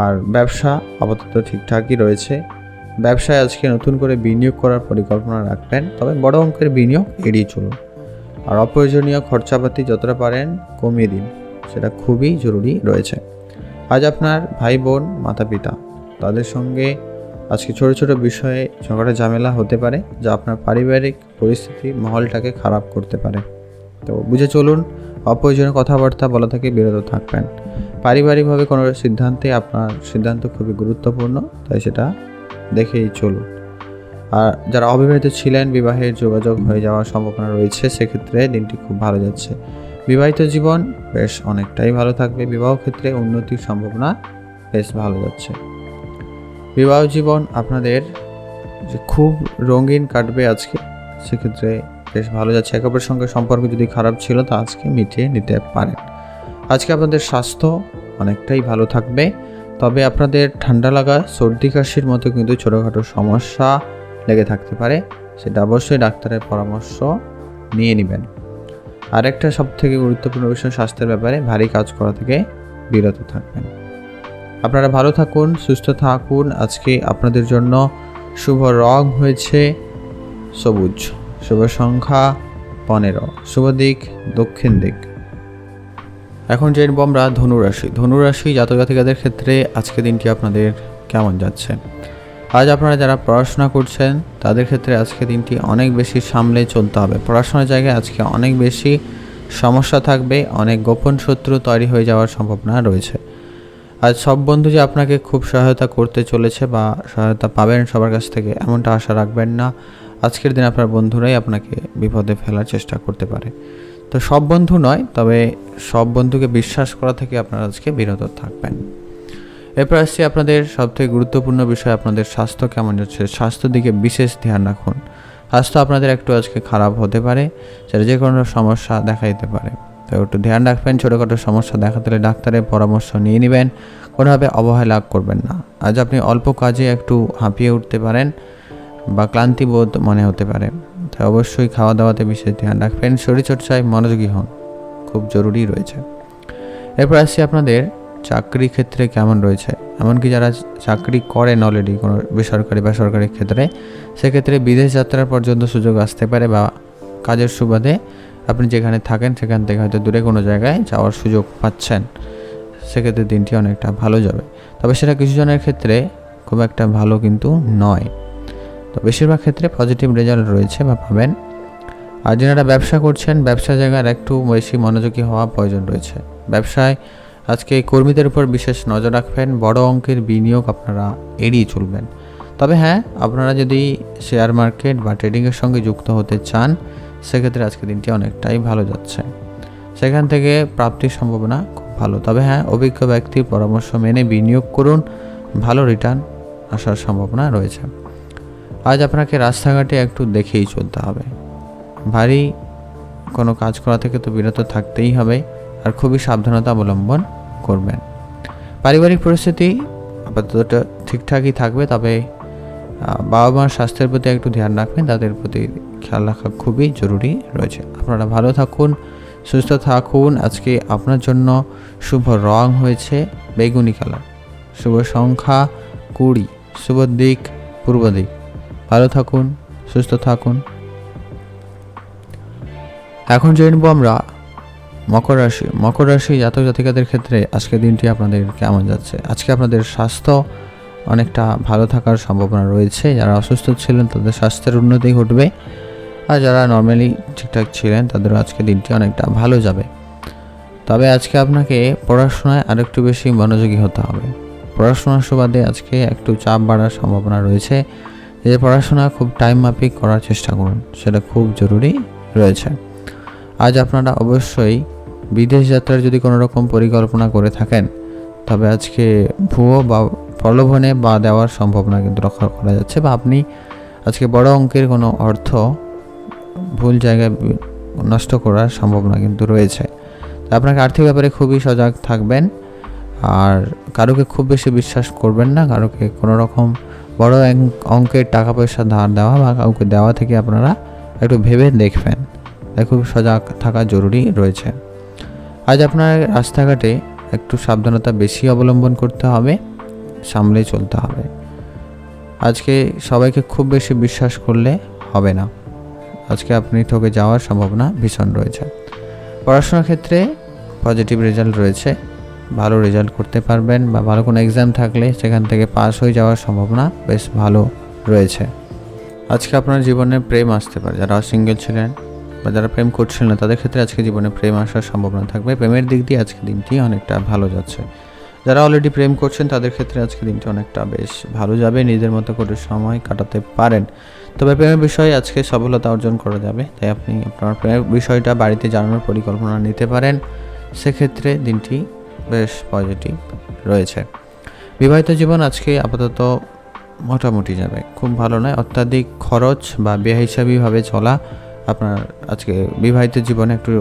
আর ব্যবসা আপাতত ঠিকঠাকই রয়েছে। ব্যবসায় আজকে নতুন করে বিনিয়োগ করার পরিকল্পনা রাখবেন, তবে বড় অঙ্কের বিনিয়োগ এড়িয়ে চলুন। আর অপ্রয়োজনীয় খরচাপাতি যতটা পারেন কমিয়ে দিন, সেটা খুবই জরুরি রয়েছে। আজ আপনার ভাই বোন মাতা পিতা তাদের সঙ্গে আজকে ছোট ছোট বিষয়ে ঝগড়া ঝামেলা হতে পারে, যা আপনার পারিবারিক পরিস্থিতি মহলটাকে খারাপ করতে পারে। তো বুঝে চলুন, অপ্রয়োজনীয় কথাবার্তা বলা থেকে বিরত থাকবেন। পারিবারিকভাবে কোনো সিদ্ধান্তে আপনার সিদ্ধান্ত খুবই গুরুত্বপূর্ণ, তাই সেটা দেখেই চলুন। আর যারা অবিবাহিত ছিলেন বিবাহের যোগাযোগ হয়ে যাওয়ার সম্ভাবনা রয়েছে, সেক্ষেত্রে দিনটি খুব ভালো যাচ্ছে। বিবাহিত জীবন বেশ অনেকটাই ভালো থাকবে। বিবাহ ক্ষেত্রে উন্নতির সম্ভাবনা বেশ ভালো যাচ্ছে। বিবাহ জীবন আপনাদের যে খুব রঙিন কাটবে আজকে, সেক্ষেত্রে বেশ ভালো যাচ্ছে। একে অপরের সঙ্গে সম্পর্ক যদি খারাপ ছিল তা আজকে মিটিয়ে নিতে পারেন। আজকে আপনাদের স্বাস্থ্য অনেকটাই ভালো থাকবে, তবে আপনাদের ঠান্ডা লাগা সর্দি কাশির মতো কিন্তু ছোটোখাটো সমস্যা লেগে থাকতে পারে, সেটা অবশ্যই ডাক্তারের পরামর্শ নিয়ে নেবেন। আরেকটা সবথেকে গুরুত্বপূর্ণ বিষয়, স্বাস্থ্যের ব্যাপারে ভারী কাজ করা থেকে বিরত থাকবেন। আপনারা ভালো থাকুন, সুস্থ থাকুন। আজকে আপনাদের জন্য শুভ রং হয়েছে সবুজ, শুভ সংখ্যা 15, শুভ দিক দক্ষিণ দিক। এখন জানবো আমরা ধনুরাশি। ধনুরাশি জাতক জাতিকাদের ক্ষেত্রে আজকে দিনটি আপনাদের কেমন যাচ্ছে। আজ আপনারা যারা পড়াশোনা করছেন তাদের ক্ষেত্রে আজকে দিনটি অনেক বেশি সামলে চলতে হবে। পড়াশোনার জায়গায় আজকে অনেক বেশি সমস্যা থাকবে, অনেক গোপন শত্রু তৈরি হয়ে যাওয়ার সম্ভাবনা রয়েছে। আজ সব বন্ধু যে আপনাকে খুব সহায়তা করতে চলেছে বা সহায়তা পাবেন সবার কাছ থেকে, এমনটা আশা রাখবেন না। আজকের দিন আপনার বন্ধুরাই আপনাকে বিপদে ফেলার চেষ্টা করতে পারে। তো সব বন্ধু নয়, তবে সব বন্ধুকে বিশ্বাস করা থেকে আপনারা আজকে বিরত থাকবেন। এরপর আসছি আপনাদের সবথেকে গুরুত্বপূর্ণ বিষয়, আপনাদের স্বাস্থ্য কেমন যাচ্ছে। স্বাস্থ্যের দিকে বিশেষ ধ্যান রাখুন। স্বাস্থ্য আপনাদের একটু আজকে খারাপ হতে পারে, সেটা যে কোনো সমস্যা দেখা দিতে পারে, তো একটু ধ্যান রাখবেন। ছোটোখাটো সমস্যা দেখা দিলে ডাক্তারের পরামর্শ নিয়ে নেবেন, কোনোভাবে অবহেলা করবেন না। আজ আপনি অল্প কাজে একটু হাঁপিয়ে উঠতে পারেন বা ক্লান্তিবোধ মনে হতে পারে, তাই অবশ্যই খাওয়া দাওয়াতে বিশেষ ধ্যান রাখবেন। শরীরচর্চায় মনোযোগী হন, খুব জরুরি রয়েছে। এরপর আসছি আপনাদের চাকরি ক্ষেত্রে কেমন রয়েছে। এমনকি যারা চাকরি করেন অলরেডি কোনো বেসরকারি বা সরকারি ক্ষেত্রে, সেক্ষেত্রে বিদেশ যাত্রার পর্যন্ত সুযোগ আসতে পারে বা কাজের সুবাদে আপনি যেখানে থাকেন সেখান থেকে হয়তো দূরে কোনো জায়গায় যাওয়ার সুযোগ পাচ্ছেন, সেক্ষেত্রে দিনটি অনেকটা ভালো যাবে। তবে সেটা কিছু জনের ক্ষেত্রে খুব একটা ভালো কিন্তু নয়। তো বেশিরভাগ ক্ষেত্রে পজিটিভ রেজাল্ট রয়েছে বা পাবেন। আর যারা ব্যবসা করছেন, ব্যবসা জায়গার একটু বেশি মনোযোগী হওয়া প্রয়োজন রয়েছে। ব্যবসায় আজকে কর্মীদের উপর বিশেষ নজর রাখবেন। বড় অঙ্কের বিনিয়োগ আপনারা এড়িয়ে চলবেন। তবে হ্যাঁ, আপনারা যদি শেয়ার মার্কেট বা ট্রেডিংয়ের সঙ্গে যুক্ত হতে চান, সেক্ষেত্রে আজকে দিনটি অনেকটাই ভালো যাচ্ছে। সেখান থেকে প্রাপ্তির সম্ভাবনা খুব ভালো। তবে হ্যাঁ, অভিজ্ঞ ব্যক্তির পরামর্শ মেনে বিনিয়োগ করুন, ভালো রিটার্ন আসার সম্ভাবনা রয়েছে। আজ আপনাকে রাস্তাঘাটে একটু দেখেই চলতে হবে। ভারী কোনো কাজ করা থেকে তো বিরত থাকতেই হবে, আর খুবই সাবধানতা অবলম্বন করবেন। পারিবারিক পরিস্থিতি আপাতত ঠিকঠাকই থাকবে, তবে বাবা মার স্বাস্থ্যের প্রতি একটু ধ্যান রাখবেন, তাদের প্রতি খেয়াল রাখা খুবই জরুরি রয়েছে। আপনারা ভালো থাকুন, সুস্থ থাকুন। আজকে আপনার জন্য শুভ রং হয়েছে বেগুনি কালার, শুভ সংখ্যা 20, শুভ দিক পূর্ব দিক। ভালো থাকুন, সুস্থ থাকুন। এখন জানব আমরা মকর রাশি। মকর রাশি জাতক জাতিকাদের ক্ষেত্রে আজকের দিনটি আপনাদের কেমন যাচ্ছে। আজকে আপনাদের স্বাস্থ্য অনেকটা ভালো থাকার সম্ভাবনা রয়েছে। যারা অসুস্থ ছিলেন তাদের স্বাস্থ্যের উন্নতি ঘটবে, আর যারা নর্মালি ঠিকঠাক ছিলেন তাদেরও আজকে দিনটি অনেকটা ভালো যাবে। তবে আজকে আপনাকে পড়াশোনায় আরেকটু বেশি মনোযোগী হতে হবে। পড়াশোনার সুবাদে আজকে একটু চাপ বাড়ার সম্ভাবনা রয়েছে। যে পড়াশোনা খুব টাইম মাফিক করার চেষ্টা করুন, সেটা খুব জরুরি রয়েছে। আজ আপনারা অবশ্যই বিদেশ যাত্রার যদি কোনো রকম পরিকল্পনা করে থাকেন, তবে আজকে ভুয়ো বা প্রলোভনে বা দেওয়ার সম্ভাবনা কিন্তু রক্ষা করা যাচ্ছে, বা আপনি আজকে বড় অঙ্কের কোনো অর্থ ভুল জায়গায় নষ্ট করার সম্ভাবনা কিন্তু রয়েছে। আপনাকে আর্থিক ব্যাপারে খুবই সজাগ থাকবেন, আর কারোকে খুব বেশি বিশ্বাস করবেন না। কারোকে কোনো রকম বড় অঙ্কের টাকা পয়সা ধার দেওয়া বা কাউকে দেওয়া থেকে আপনারা একটু ভেবে দেখবেন, তাই খুব সজাগ থাকা জরুরি রয়েছে। আজ আপনার রাস্তাঘাটে একটু সাবধানতা বেশি অবলম্বন করতে হবে, সামলে চলতে হবে। আজকে সবাইকে খুব বেশি বিশ্বাস করলে হবে না, আজকে আপনি ঠকে যাওয়ার সম্ভাবনা ভীষণ রয়েছে। পড়াশোনার ক্ষেত্রে পজিটিভ রেজাল্ট রয়েছে, ভালো রেজাল্ট করতে পারবেন, বা ভালো কোনো এক্সাম থাকলে সেখান থেকে পাস হয়ে যাওয়ার সম্ভাবনা বেশ ভালো রয়েছে। আজকে আপনার জীবনে প্রেম আসতে পারে। যারা সিঙ্গেল ছিলেন বা যারা প্রেম করছিলেন না, তাদের ক্ষেত্রে আজকে জীবনে প্রেম আসার সম্ভাবনা থাকবে। প্রেমের দিক দিয়ে আজকে দিনটি অনেকটা ভালো যাচ্ছে। যারা অলরেডি প্রেম করছেন তাদের ক্ষেত্রে আজকে দিনটি অনেকটা বেশ ভালো যাবে, নিজেদের মতো করে সময় কাটাতে পারেন। তবে প্রেমের বিষয়ে আজকে সফলতা অর্জন করা যাবে, তাই আপনি আপনার প্রেমের বিষয়টা বাড়িতে জানানোর পরিকল্পনা নিতে পারেন। সেক্ষেত্রে দিনটি বেশ পজিটিভ রয়েছে। বিবাহিত জীবন আজকে আপাতত মোটামুটি যাবে, খুব ভালো নয়। অত্যাধিক খরচ বা বেহিসাবিভাবে চলা আপনার আজকে বিবাহিত জীবনে একটু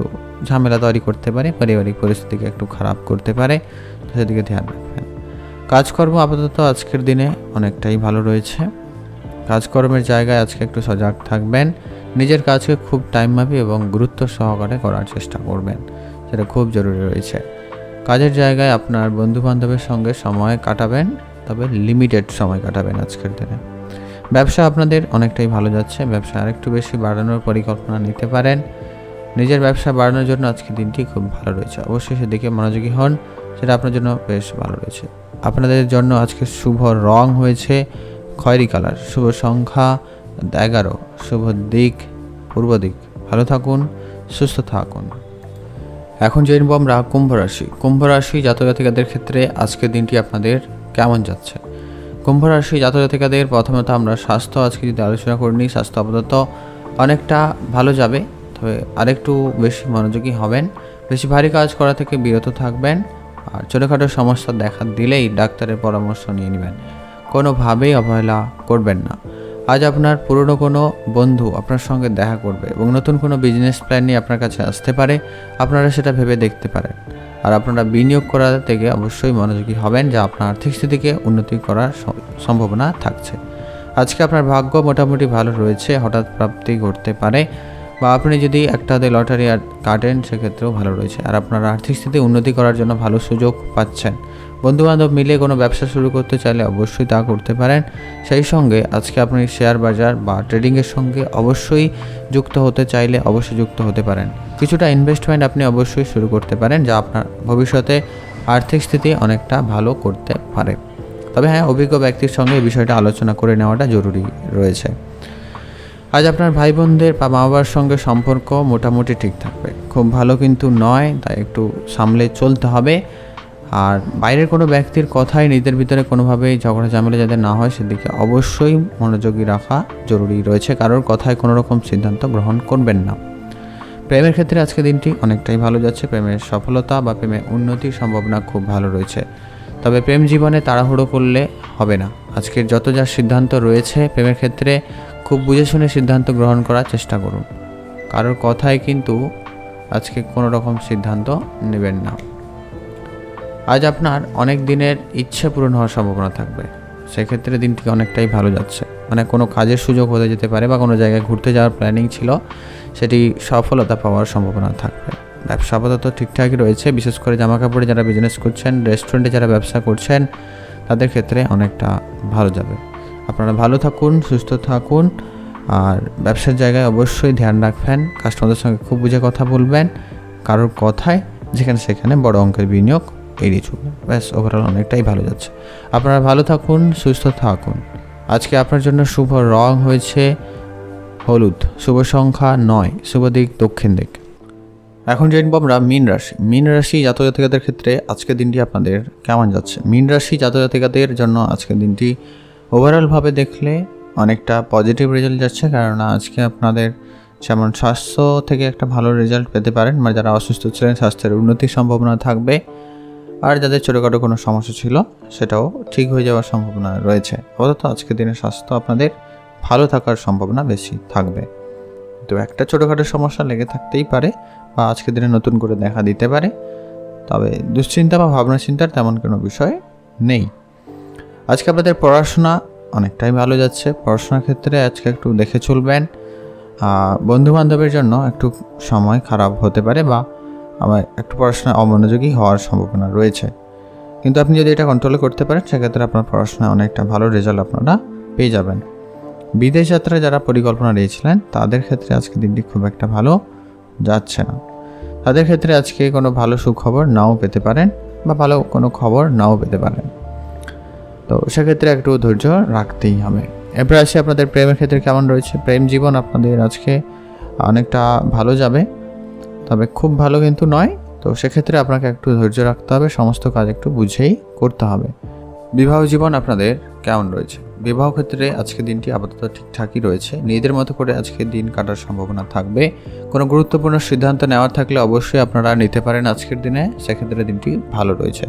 ঝামেলা তৈরি করতে পারে, পারিবারিক পরিস্থিতিকে একটু খারাপ করতে পারে, সেদিকে ধ্যান রাখবেন। কাজকর্ম আপাতত আজকের দিনে অনেকটাই ভালো রয়েছে। কাজকর্মের জায়গায় আজকে একটু সজাগ থাকবেন, নিজের কাজকে খুব টাইম মাপি এবং গুরুত্ব সহকারে করার চেষ্টা করবেন, সেটা খুব জরুরি রয়েছে। কাজের জায়গায় আপনার বন্ধুবান্ধবের সঙ্গে সময় কাটাবেন, তবে লিমিটেড সময় কাটাবেন আজকের দিনে। ব্যবসা আপনাদের অনেকটাই ভালো যাচ্ছে, ব্যবসা আরেকটু বেশি বাড়ানোর পরিকল্পনা নিতে পারেন। নিজের ব্যবসা বাড়ানোর জন্য আজকে দিনটি খুব ভালো রয়েছে, অবশ্যই সেদিকে মনোযোগী হন, সেটা আপনার জন্য বেশ ভালো রয়েছে। আপনাদের জন্য আজকে শুভ রং হয়েছে খয়েরি কালার, শুভ সংখ্যা 11, শুভ দিক পূর্ব দিক। ভালো থাকুন, সুস্থ থাকুন। এখন জেনব আমরা কুম্ভ রাশি। কুম্ভ রাশি জাতক জাতিকাদের ক্ষেত্রে আজকের দিনটি আপনাদের কেমন যাচ্ছে? কুম্ভ রাশি জাতক জাতিকাদের প্রথমত আমরা স্বাস্থ্য আজকে যদি আলোচনা করে নিই, স্বাস্থ্য আপাতত অনেকটা ভালো যাবে, তবে আরেকটু বেশি মনোযোগী হবেন, বেশি ভারী কাজ করা থেকে বিরত থাকবেন, আর ছোটোখাটো সমস্যা দেখা দিলেই ডাক্তারের পরামর্শ নিয়ে নেবেন, কোনোভাবেই অবহেলা করবেন না। আজ আপনার পুরনো কোনো বন্ধু আপনার সঙ্গে দেখা করবে এবং নতুন কোনো বিজনেস প্ল্যান নিয়ে আপনার কাছে আসতে পারে, আপনারা সেটা ভেবে দেখতে পারেন। আর আপনারা বিনিয়োগ করা থেকে অবশ্যই মনোযোগী হবেন, যা আপনার আর্থিক স্থিতিকে উন্নতি করার সম্ভাবনা থাকছে। আজকে আপনার ভাগ্য মোটামুটি ভালো রয়েছে, হঠাৎ প্রাপ্তি ঘটতে পারে, বা আপনি যদি একটা লটারি আর কাটেন সেক্ষেত্রেও ভালো রয়েছে। আর আপনারা আর্থিক স্থিতি উন্নতি করার জন্য ভালো সুযোগ পাচ্ছেন। বন্ধুবান্ধব মিলে কোনো ব্যবসা শুরু করতে চাইলে অবশ্যই তা করতে পারেন। সেই সঙ্গে আজকে আপনি শেয়ার বাজার বা ট্রেডিংয়ের সঙ্গে অবশ্যই যুক্ত হতে চাইলে অবশ্যই যুক্ত হতে পারেন। কিছুটা ইনভেস্টমেন্ট আপনি অবশ্যই শুরু করতে পারেন, যা আপনার ভবিষ্যতে আর্থিক স্থিতি অনেকটা ভালো করতে পারে। তবে হ্যাঁ, অভিজ্ঞ ব্যক্তির সঙ্গে এই বিষয়টা আলোচনা করে নেওয়াটা জরুরি রয়েছে। আজ আপনার ভাই বোনদের বা মা বাবার সঙ্গে সম্পর্ক মোটামুটি ঠিক থাকবে, খুব ভালো কিন্তু নয়, তাই একটু সামলে চলতে হবে। আর বাইরের কোনো ব্যক্তির কথায় নিজেদের ভিতরে কোনোভাবেই ঝগড়া ঝামেলা যাতে না হয় সেদিকে অবশ্যই মনোযোগী রাখা জরুরি রয়েছে। কারোর কথায় কোনো রকম সিদ্ধান্ত গ্রহণ করবেন না। প্রেমের ক্ষেত্রে আজকে দিনটি অনেকটাই ভালো যাচ্ছে, প্রেমের সফলতা বা প্রেমের উন্নতির সম্ভাবনা খুব ভালো রয়েছে। তবে প্রেম জীবনে তাড়াহুড়ো করলে হবে না। আজকের যত যা সিদ্ধান্ত রয়েছে প্রেমের ক্ষেত্রে খুব বুঝে শুনে সিদ্ধান্ত গ্রহণ করার চেষ্টা করুন। কারোর কথায় কিন্তু আজকে কোনো রকম সিদ্ধান্ত নেবেন না। আজ আপনার অনেক দিনের ইচ্ছে পূরণ হওয়ার সম্ভাবনা থাকবে, সেক্ষেত্রে দিনটি অনেকটাই ভালো যাচ্ছে। মানে কোনো কাজের সুযোগ হতে যেতে পারে, বা কোনো জায়গায় ঘুরতে যাওয়ার প্ল্যানিং ছিল, সেটি সফলতা পাওয়ার সম্ভাবনা থাকবে। ব্যবসা আপাতত ঠিকঠাকই রয়েছে, বিশেষ করে জামা কাপড়ে যারা বিজনেস করছেন, রেস্টুরেন্টে যারা ব্যবসা করছেন, তাদের ক্ষেত্রে অনেকটা ভালো যাবে। আপনারা ভালো থাকুন, সুস্থ থাকুন, আর ব্যবসার জায়গায় অবশ্যই ধ্যান রাখবেন। কাস্টমারদের সঙ্গে খুব বুঝে কথা বলবেন, কারোর কথায় যেখানে সেখানে বড় অঙ্কের বিনিয়োগ এড়িয়ে চলবেন। ব্যাস, ওভারঅল অনেকটাই ভালো যাচ্ছে। আপনারা ভালো থাকুন, সুস্থ থাকুন। আজকে আপনার জন্য শুভ রং হয়েছে হলুদ, শুভ সংখ্যা 9, শুভ দিক দক্ষিণ দিক। এখন জানবো আমরা মীন রাশি। মীন রাশি জাতক জাতিকাদের ক্ষেত্রে আজকের দিনটি আপনাদের কেমন যাচ্ছে? মীন রাশি জাতক জাতিকাদের জন্য আজকের দিনটি ওভারঅলভাবে দেখলে অনেকটা পজিটিভ রেজাল্ট যাচ্ছে, কারণ আজকে আপনাদের যেমন স্বাস্থ্য থেকে একটা ভালো রেজাল্ট পেতে পারেন, মানে যারা অসুস্থ ছিলেন স্বাস্থ্যের উন্নতির সম্ভাবনা থাকবে, আর যাদের ছোটোখাটো কোনো সমস্যা ছিল সেটাও ঠিক হয়ে যাওয়ার সম্ভাবনা রয়েছে। অন্তত আজকের দিনে স্বাস্থ্য আপনাদের ভালো থাকার সম্ভাবনা বেশি থাকবে। তো একটা ছোটোখাটো সমস্যা লেগে থাকতেই পারে বা আজকের দিনে নতুন করে দেখা দিতে পারে, তবে দুশ্চিন্তা বা ভাবনা চিন্তার তেমন কোনো বিষয় নেই। আজকে আপনাদের পড়াশোনা অনেকটাই ভালো যাচ্ছে। পড়াশোনার ক্ষেত্রে আজকে একটু দেখে চলবেন। বন্ধুবান্ধবের জন্য একটু সময় খারাপ হতে পারে বা আমার একটু পড়াশোনায় অমনোযোগী হওয়ার সম্ভাবনা রয়েছে, কিন্তু আপনি যদি এটা কন্ট্রোল করতে পারেন সেক্ষেত্রে আপনার পড়াশোনায় অনেকটা ভালো রেজাল্ট আপনারা পেয়ে যাবেন। বিদেশ যাত্রায় যারা পরিকল্পনা নিয়েছিলেন তাদের ক্ষেত্রে আজকে দিনটি খুব একটা ভালো যাচ্ছে না। তাদের ক্ষেত্রে আজকে কোনো ভালো সুখবর নাও পেতে পারেন বা ভালো কোনো খবর নাও পেতে পারেন, তো সেক্ষেত্রে একটু ধৈর্য রাখতেই হবে। এরপরে আসি আপনাদের প্রেমের ক্ষেত্রে কেমন রয়েছে। প্রেম জীবন আপনাদের আজকে অনেকটা ভালো যাবে, তবে খুব ভালো কিন্তু নয়। তো সেক্ষেত্রে আপনাকে একটু ধৈর্য রাখতে হবে, সমস্ত কাজ একটু বুঝেই করতে হবে। বিবাহ জীবন আপনাদের কেমন রয়েছে? বিবাহ ক্ষেত্রে আজকের দিনটি আপাতত ঠিকঠাকই রয়েছে। নিজেদের মতো করে আজকের দিন কাটার সম্ভাবনা থাকবে। কোনো গুরুত্বপূর্ণ সিদ্ধান্ত নেওয়ার থাকলে অবশ্যই আপনারা নিতে পারেন আজকের দিনে, সেক্ষেত্রে দিনটি ভালো রয়েছে।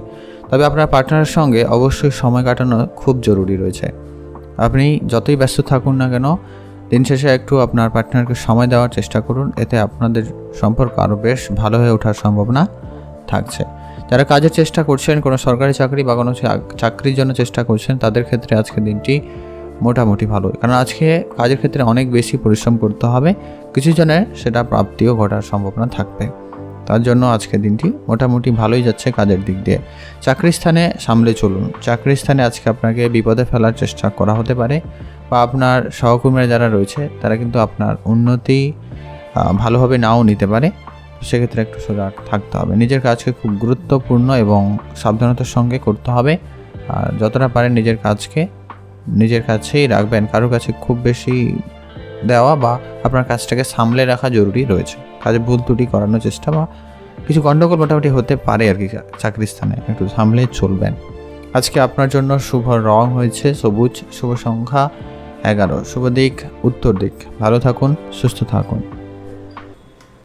তবে আপনার পার্টনারের সঙ্গে অবশ্যই সময় কাটানো খুব জরুরি রয়েছে। আপনি যতই ব্যস্ত থাকুন না কেন, দিন শেষে একটু আপনার পার্টনারকে সময় দেওয়ার চেষ্টা করুন, এতে আপনাদের সম্পর্ক আরও বেশ ভালো হয়ে ওঠার সম্ভাবনা থাকছে। যারা কাজের চেষ্টা করছেন, কোনো সরকারি চাকরি বা কোনো চাকরির জন্য চেষ্টা করছেন, তাদের ক্ষেত্রে আজকের দিনটি মোটামুটি ভালো, কারণ আজকে কাজের ক্ষেত্রে অনেক বেশি পরিশ্রম করতে হবে, কিছু জনের সেটা প্রাপ্তিও ঘটার সম্ভাবনা থাকবে। তার জন্য আজকের দিনটি মোটামুটি ভালোই যাচ্ছে কাজের দিক দিয়ে। চাকরির স্থানে সামলে চলুন। চাকরির স্থানে আজকে আপনাকে বিপদে ফেলার চেষ্টা করা হতে পারে, বা আপনার সহকর্মীরা যারা রয়েছে তারা কিন্তু আপনার উন্নতি ভালোভাবে নাও নিতে পারে। সেক্ষেত্রে একটু সজাগ থাকতে হবে। নিজের কাজকে খুব গুরুত্বপূর্ণ এবং সাবধানতার সঙ্গে করতে হবে, আর যতটা পারেন নিজের কাজকে নিজের কাছেই রাখবেন। কারোর কাছে খুব বেশি দেওয়া বা আপনার কাজটাকে সামলে রাখা জরুরি রয়েছে। কাজে ভুল ত্রুটি করানোর চেষ্টা বা কিছু গণ্ডগোল মোটামুটি হতে পারে আর কি চাকরির স্থানে, একটু সামলে চলবেন। আজকে আপনার জন্য শুভ রং হয়েছে সবুজ, শুভ সংখ্যা 11, শুভ দিক উত্তর দিক। ভালো থাকুন, সুস্থ থাকুন।